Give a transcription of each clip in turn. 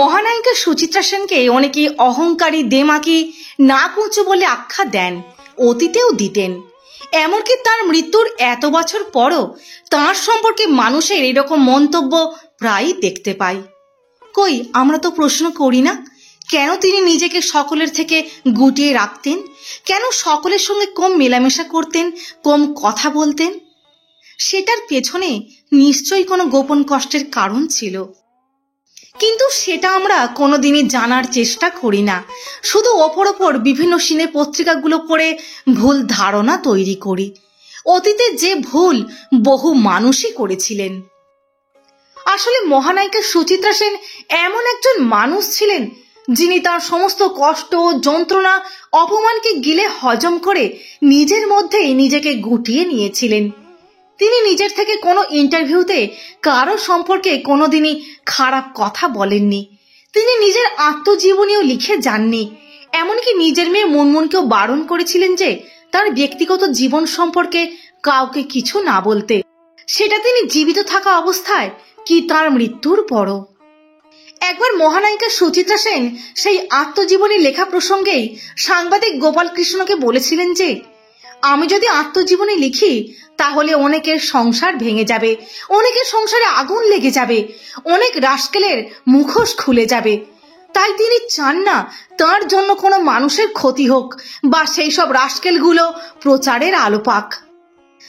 মহানায়িকা সুচিত্রা সেনকে অনেকে অহংকারী, দেমাকি, নাকুচু বলে আখ্যা দেন, অতীতেও দিতেন। এমনকি তার মৃত্যুর এত বছর পরও তাঁর সম্পর্কে মানুষের এরকম মন্তব্য প্রায়ই দেখতে পাই। কই আমরা তো প্রশ্ন করি না, কেন তিনি নিজেকে সকলের থেকে গুটিয়ে রাখতেন? কেন সকলের সঙ্গে কম মেলামেশা করতেন, কম কথা বলতেন? সেটার পেছনে নিশ্চয়ই কোনো গোপন কষ্টের কারণ ছিল, কিন্তু সেটা আমরা কোনোদিনই জানার চেষ্টা করি না। শুধু ওপর বিভিন্ন সিনে পত্রিকাগুলো পড়ে ভুল ধারণা তৈরি করি। অতীতে যে ভুল বহু মানুষই করেছিলেন। আসলে মহানায়িকা সুচিত্রা সেন এমন একজন মানুষ ছিলেন যিনি তার সমস্ত কষ্ট, যন্ত্রণা, অপমানকে গিলে হজম করে নিজের মধ্যেই নিজেকে গুটিয়ে নিয়েছিলেন। তিনি নিজের থেকে কোনো ইন্টারভিউতে কারো সম্পর্কে কোনোদিনই খারাপ কথা বলেননি। তিনি নিজের আত্মজীবনীও লিখে যাননি। এমনকি নিজের মেয়ে মুনমুনকেও বারণ করেছিলেন যে তার ব্যক্তিগত জীবন সম্পর্কে কাউকে কিছু না বলতে, সেটা তিনি জীবিত থাকা অবস্থায় কি তার মৃত্যুর পরও। একবার মহানায়িকা সুচিত্রা সেন সেই আত্মজীবনী লেখা প্রসঙ্গেই সাংবাদিক গোপাল কৃষ্ণকে বলেছিলেন যে আমি যদি আত্মজীবনী লিখি তাহলে অনেকের সংসার ভেঙে যাবে, অনেকের সংসারে আগুন লেগে যাবে, অনেক রাস্কেলের মুখোশ খুলে যাবে। তাই তিনি চান না তার জন্য কোনো মানুষের ক্ষতি হোক বা সেই সব রাস্কেলগুলো প্রচারের আলো পাক।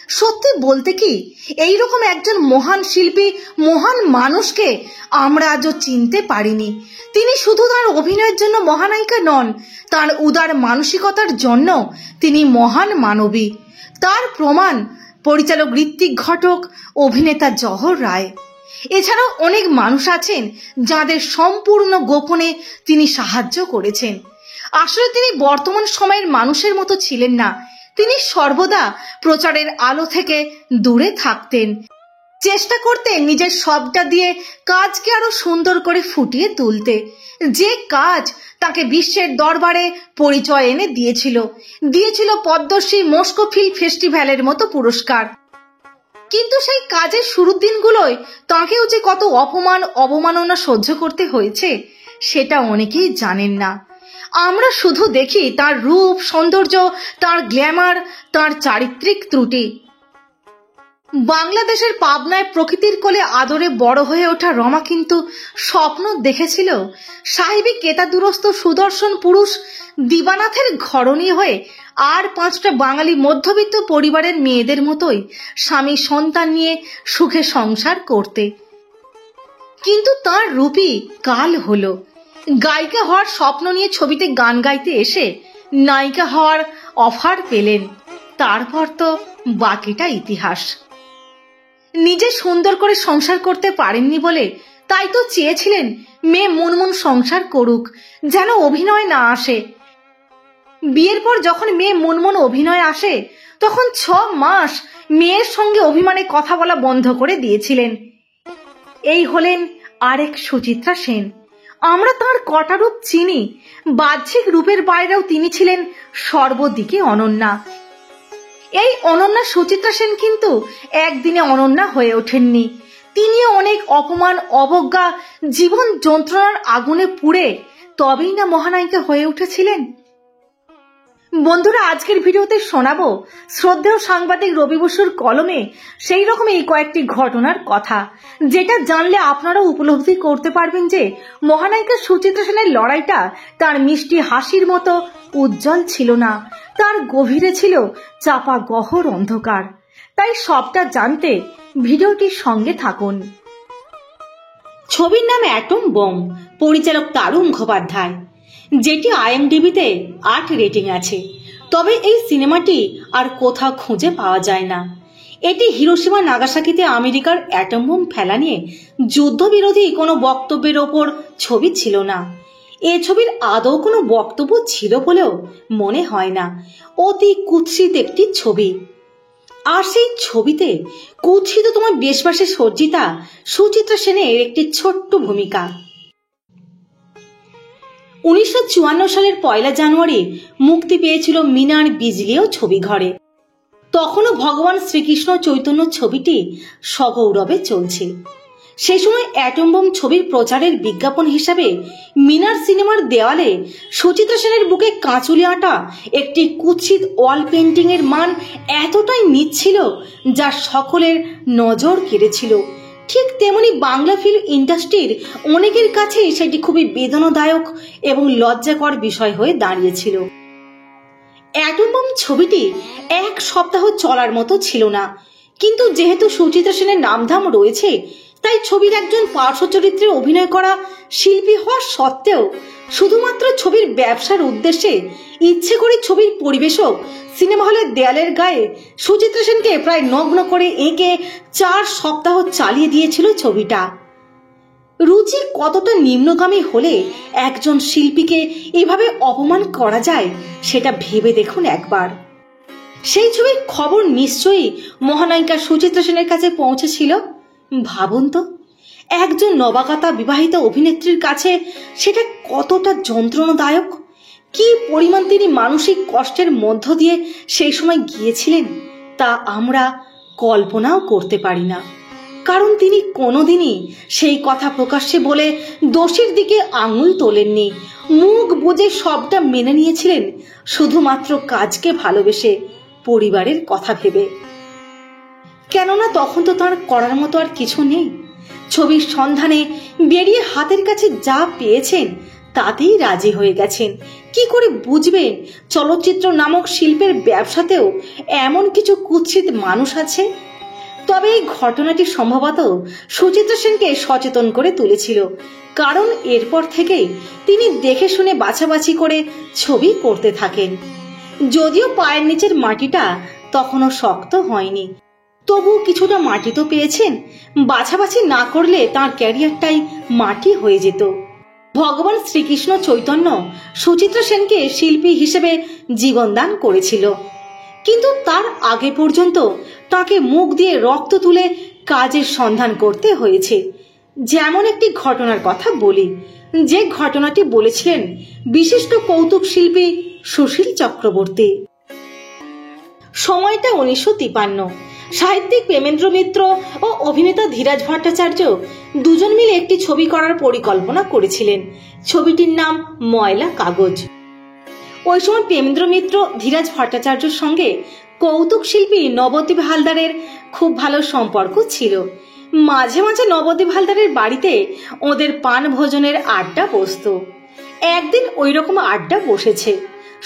সত্যি বলতে কি, এইরকম একজন মহান শিল্পী, মহান মানুষকে আমরা আজও চিনতে পারিনি। তিনি শুধু তার অভিনয়ের জন্য মহানায়িকা নন, তার উদার মানসিকতার জন্য তিনি মহান মানবী। তার প্রমাণ পরিচালক ঋত্বিক ঘটক, অভিনেতা জহর রায়। এছাড়াও অনেক মানুষ আছেন যাদের সম্পূর্ণ গোপনে তিনি সাহায্য করেছেন। আসলে তিনি বর্তমান সময়ের মানুষের মতো ছিলেন না। তিনি সর্বদা প্রচারের আলো থেকে দূরে থাকতেন, চেষ্টা করতেন নিজের সবটা দিয়ে কাজকে আরো সুন্দর করে ফুটিয়ে তুলতে। যে কাজ তাকে বিশ্বের দরবারে পরিচয় এনে দিয়েছিল পদ্মশ্রী, মস্কো ফিল্ম ফেস্টিভ্যালের মতো পুরস্কার। কিন্তু সেই কাজের শুরুর দিনগুলোয় তাঁকেও যে কত অপমান, অবমাননা সহ্য করতে হয়েছে সেটা অনেকেই জানেন না। আমরা শুধু দেখি তার রূপ, সৌন্দর্য, তার গ্ল্যামার, তার চারিত্রিক ত্রুটি। বাংলাদেশের পাবনায় প্রকৃতির কোলে আদরে বড় হয়ে ওঠা রমা কিন্তু স্বপ্ন দেখেছিল সাহেবী কেতাদুরস্ত সুদর্শন পুরুষ দিবানাথের ঘরণী হয়ে আর 5টা বাঙালি মধ্যবিত্ত পরিবারের মেয়েদের মতোই স্বামী সন্তান নিয়ে সুখে সংসার করতে। কিন্তু তার রূপই কাল হলো। গায়িকা হওয়ার স্বপ্ন নিয়ে ছবিতে গান গাইতে এসে নায়িকা হওয়ার অফার পেলেন। তারপর তো বাকিটা ইতিহাস। নিজে সুন্দর করে সংসার করতে পারেননি বলে তাই তো চেয়েছিলেন মেয়ে মুনমুন সংসার করুক, যেন অভিনয় না আসে। বিয়ের পর যখন মেয়ে মুনমুন অভিনয় আসে তখন 6 মাস মেয়ের সঙ্গে অভিমানে কথা বলা বন্ধ করে দিয়েছিলেন। এই হলেন আরেক সুচিত্রা সেন। আমরা তাঁর কটা রূপ চিনি, বাহ্যিক রূপের বাইরেও তিনি ছিলেন সর্বদিকে অনন্যা। এই অনন্যা সুচিত্রা সেন কিন্তু একদিনে অনন্যা হয়ে ওঠেননি। তিনিও অনেক অপমান, অবজ্ঞা, জীবন যন্ত্রণার আগুনে পুড়ে তবেই না মহানায়িকা হয়ে উঠেছিলেন। বন্ধুরা, আজকের ভিডিওতে শোনাবো শ্রদ্ধেয় সাংবাদিক রবি বসুর কলমে সেই রকমই কয়েকটি ঘটনার কথা, যেটা জানলে আপনারা উপলব্ধি করতে পারবেন যে মহানায়িকা সুচিত্রা সেনের লড়াইটা তার মিষ্টি হাসির মতো উজ্জ্বল ছিল না, তার গভীরে ছিল চাপা গহর অন্ধকার। তাই সবটা জানতে ভিডিওটির সঙ্গে থাকুন। ছবির নাম অ্যাটম বোম, পরিচালক তারু মুখোপাধ্যায়, যেটি IMDb-তে 8 রেটিং আছে। তবে এই সিনেমাটি আর কোথাও খুঁজে পাওয়া যায় না। এটি হিরোশিমা নাগাসাকিতে আমেরিকার অ্যাটম বোম ফেলা নিয়ে যুদ্ধবিরোধী কোনো বক্তব্যের ওপর ছবি ছিল না। এ ছবির আদৌ কোনো বক্তব্য ছিল বলেও মনে হয় না। অতি কুৎসিত একটি ছবি। আর সেই ছবিতে কুৎসিত তোমার দেশবাসী সজ্জিতা সুচিত্রা সেনের একটি ছোট্ট ভূমিকা। 1954 সালের 1 জানুয়ারি মুক্তি পেয়েছিল মিনার বিজলিও ছবি ঘরে। তখনও ভগবান শ্রীকৃষ্ণ চৈতন্য ছবিটি সগৌরবে চলছে। সেই সময় অ্যাটম বোম ছবির প্রচারের বিজ্ঞাপন হিসাবে মিনার সিনেমার দেওয়ালে সুচিত্রা সেনের বুকে কাঁচুলি আঁটা একটি কুৎসিত ওয়াল পেন্টিং এর মান এতটাই নিচ্ছিল যা সকলের নজর কেড়েছিল। ঠিক তেমনি বাংলা ফিল্ম ইন্ডাস্ট্রির অনেকের কাছেই সেটি খুবই বেদনাদায়ক এবং লজ্জাকর বিষয় হয়ে দাঁড়িয়েছিল। অ্যাটম বোম ছবিটি এক সপ্তাহ চলার মতো ছিল না, কিন্তু যেহেতু সুচিত্রা সেনের নামধাম রয়েছে তাই ছবির একজন পার্শ্ব চরিত্রে অভিনয় করা শিল্পী হওয়া সত্ত্বেও শুধুমাত্র ছবির ব্যবসার উদ্দেশ্যে ইচ্ছে করে ছবির পরিবেশক সিনেমা হলের দেয়ালের গায়ে সুচিত্রা সেনকে প্রায় নগ্ন করে এঁকে 4 সপ্তাহ চালিয়ে দিয়েছিল ছবিটা। রুচি কতটা নিম্নগামী হলে একজন শিল্পীকে এভাবে অপমান করা যায় সেটা ভেবে দেখুন একবার। সেই ছবির খবর নিশ্চয়ই মহানায়িকা সুচিত্রা সেনের কাছে পৌঁছেছিল। ভাবুন তো, একজন নবাগতা বিবাহিত অভিনেত্রীর কাছে সেটা কতটা যন্ত্রণাদায়ক। কি পরিমাণ তিনি মানসিক কষ্টের মধ্য দিয়ে সেই সময় গিয়েছিলেন তা আমরা কল্পনাও করতে পারি না, কারণ তিনি কোনোদিনই সেই কথা প্রকাশ্যে বলে দোষীর দিকে আঙুল তোলেননি। মুখ বুজে সবটা মেনে নিয়েছিলেন শুধুমাত্র কাজকে ভালোবেসে, পরিবারের কথা ভেবে। কেননা তখন তো তার করার মতো আর কিছু নেই। ছবির সন্ধানে বেরিয়ে হাতের কাছে যা পেয়েছেন তাতেই রাজি হয়ে গেছেন। কি করে বুঝবেন চলচ্চিত্র নামক শিল্পের ব্যবসাতেও এমন কিছু কুৎসিত মানুষ আছে? তবে এই ঘটনাটি সম্ভবত সুচিত্রা সেনকে সচেতন করে তুলেছিল, কারণ এরপর থেকেই তিনি দেখে শুনে বাছাবাছি করে ছবি করতে থাকেন। যদিও পায়ের নিচের মাটিটা তখনও শক্ত হয়নি, তবু কিছুটা মাটি তো পেয়েছেন। বাছাবাছি না করলে তার ক্যারিয়ারটাই মাটি হয়ে যেত। ভগবান শ্রীকৃষ্ণ চৈতন্য সুচিত্রা সেনকে শিল্পী হিসেবে জীবনদান করেছিল, কিন্তু তার আগে পর্যন্ত তাকে মুখ দিয়ে রক্ত তুলে কাজের সন্ধান করতে হয়েছে। যেমন একটি ঘটনার কথা বলি, যে ঘটনাটি বলেছিলেন বিশিষ্ট কৌতুক শিল্পী সুশীল চক্রবর্তী। সময়টা 1953। সাহিত্যিক প্রেমেন্দ্র মিত্র ও অভিনেতা ধীরাজ ভট্টাচার্য দুজন মিলে একটি ছবি করার পরিকল্পনা করেছিলেন। ছবিটির নাম ময়লা কাগজ। ওই সময় প্রেমেন্দ্র মিত্র ধীরাজ ভট্টাচার্যের সঙ্গে কৌতুক শিল্পী নবদ্বীপ হালদারের খুব ভালো সম্পর্ক ছিল। মাঝে মাঝে নবদ্বীপ হালদারের বাড়িতে ওদের পান ভোজনের আড্ডা বসত। একদিন ওই রকম আড্ডা বসেছে।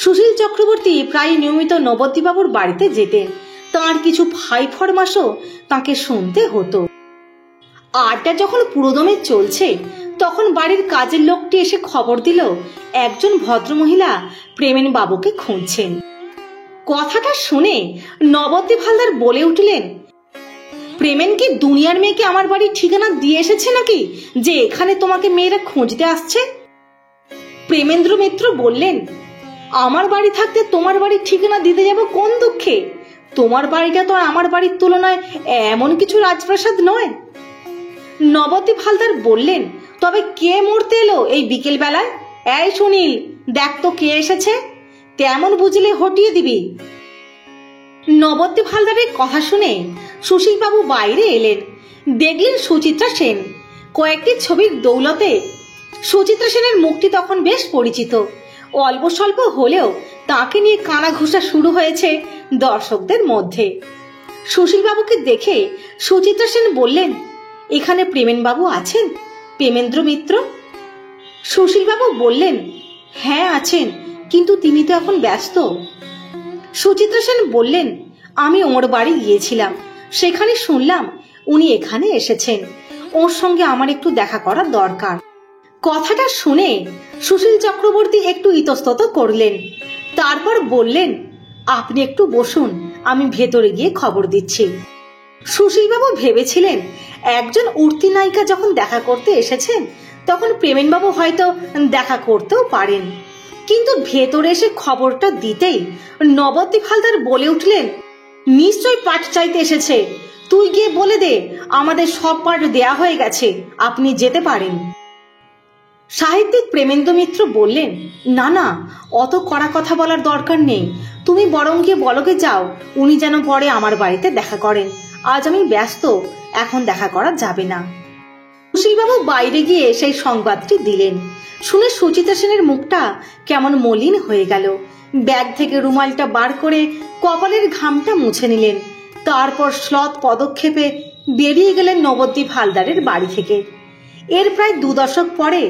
সুশীল চক্রবর্তী প্রায় নিয়মিত নবদ্বীপবাবুর বাড়িতে যেতেন। তাঁর কিছু ভাই ফরমাসও তাকে শুনতে হতো। আড্ডা যখন পুরোদমে চলছে তখন বাড়ির কাজের লোকটি এসে খবর দিল একজন ভদ্রমহিলা প্রেমেন বাবুকে খুঁজছেন। কথাটা শুনে নবদ্বীপ হালদার বলে উঠলেন, প্রেমেন কি দুনিয়ার মেয়েকে আমার বাড়ির ঠিকানা দিয়ে এসেছে নাকি যে এখানে তোমাকে মেয়েরা খুঁজতে আসছে? প্রেমেন্দ্র মিত্র বললেন, আমার বাড়ি থাকতে তোমার বাড়ির ঠিকানা দিতে যাব কোন দুঃখে? তোমার বাড়িটা তো আমার বাড়ির তুলনায় এমন কিছু রাজপ্রাসাদ নয়। নবদ্বীপ হালদার বললেন, তবে কে মরতে এলো এই বিকেল বেলায়? এই সুনীল, দেখ তো কে এসেছে, তেমন বুঝলে হটিয়ে দিবি। নবদ্বীপ হালদারের কথা শুনে সুশীলবাবু বাইরে এলেন। দেখলেন সুচিত্রা সেন। কয়েকটি ছবির দৌলতে সুচিত্রা সেনের মুখটি তখন বেশ পরিচিত। অল্প স্বল্প হলেও তাকে নিয়ে কানাঘুষা শুরু হয়েছে দর্শকদের মধ্যে। সুশীলবাবুকে দেখে সুচিত্রা সেন বললেন, এখানে প্রেমেনবাবু আছেন? প্রেমেন্দ্র মিত্র। সুশীলবাবু বললেন, হ্যাঁ আছেন, কিন্তু তিনি তো এখন ব্যস্ত। সুচিত্রা সেন বললেন, আমি ওর বাড়ি গিয়েছিলাম, সেখানে শুনলাম উনি এখানে এসেছেন। ওর সঙ্গে আমার একটু দেখা করার দরকার। কথাটা শুনে সুশীল চক্রবর্তী একটু ইতস্তত করলেন। তারপর বললেন, আপনি একটু বসুন, আমি ভেতরে গিয়ে খবর দিচ্ছি। সুশীলবাবু ভেবেছিলেন একজন উঠতি নায়িকা যখন দেখা করতে এসেছেন তখন প্রেমেনবাবু হয়তো দেখা করতেও পারেন, কিন্তু ভেতরে এসে খবরটা দিতেই নবদ্বীপ হালদার বলে উঠলেন, নিশ্চয় পাঠ চাইতে এসেছে, তুই গিয়ে বলে দে আমাদের সব পাঠ দেয়া হয়ে গেছে, আপনি যেতে পারেন। সাহিত্যিক প্রেমেন্দ্র মিত্র বললেন, না না, অত কড়া কথা বলার দরকার নেই, তুমি বরং গিয়ে বলকে যাও উনি যেন পরে আমার বাড়িতে দেখা করেন, আজ আমি ব্যস্ত, এখন দেখা করা যাবে না। সুশীলবাবু বাইরে গিয়ে সেই সংবাদটি দিলেন। শুনে সুচিত্রা সেনের মুখটা কেমন মলিন হয়ে গেল। ব্যাগ থেকে রুমালটা বার করে কপালের ঘামটা মুছে নিলেন। তারপর শ্লথ পদক্ষেপে বেরিয়ে গেলেন নবদ্বীপ হালদারের বাড়ি থেকে। এর প্রায় 2 দশক পরে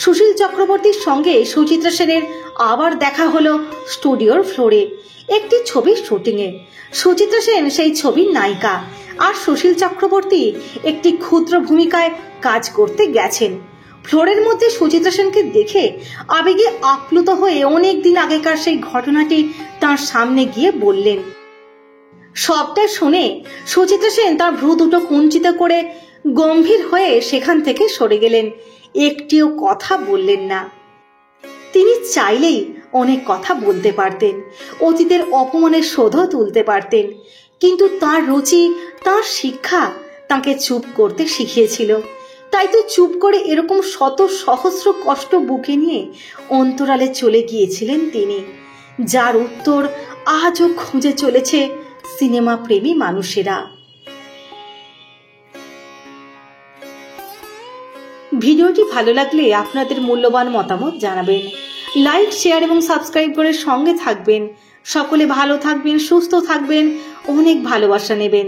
সুশীল চক্রবর্তীর সঙ্গে সুচিত্রা সেনের আবার দেখা হলো স্টুডিওর ফ্লোরে একটি ছবির শুটিংয়ে। সুচিত্রা সেন সেই ছবির নায়িকা, আর সুশীল চক্রবর্তী একটি ক্ষুদ্র ভূমিকায় কাজ করতে গেছেন। ফ্লোরের মধ্যে সুচিত্রা সেনকে দেখে আবেগে আপ্লুত হয়ে অনেক দিন আগেকার সেই ঘটনাটি তার সামনে গিয়ে বললেন। সবটা শুনে সুচিত্রা সেন তার ভ্রু দুটো কুঞ্চিত করে গম্ভীর হয়ে সেখান থেকে সরে গেলেন। একটিও কথা বললেন না। তিনি চাইলেই অনেক কথা বলতে পারতেন, অতীতের অপমানের শোধও তুলতে পারতেন, কিন্তু তার রুচি, তার শিক্ষা তাকে চুপ করতে শিখিয়েছিল। তাই তো চুপ করে এরকম শত সহস্র কষ্ট বুকে নিয়ে অন্তরালে চলে গিয়েছিলেন তিনি, যার উত্তর আজও খুঁজে চলেছে সিনেমা প্রেমী মানুষেরা। ভিডিওটি ভালো লাগলে আপনাদের মূল্যবান মতামত জানাবেন। লাইক, শেয়ার এবং সাবস্ক্রাইব করে সঙ্গে থাকবেন। সকলে ভালো থাকবেন, সুস্থ থাকবেন, অনেক ভালোবাসা নেবেন।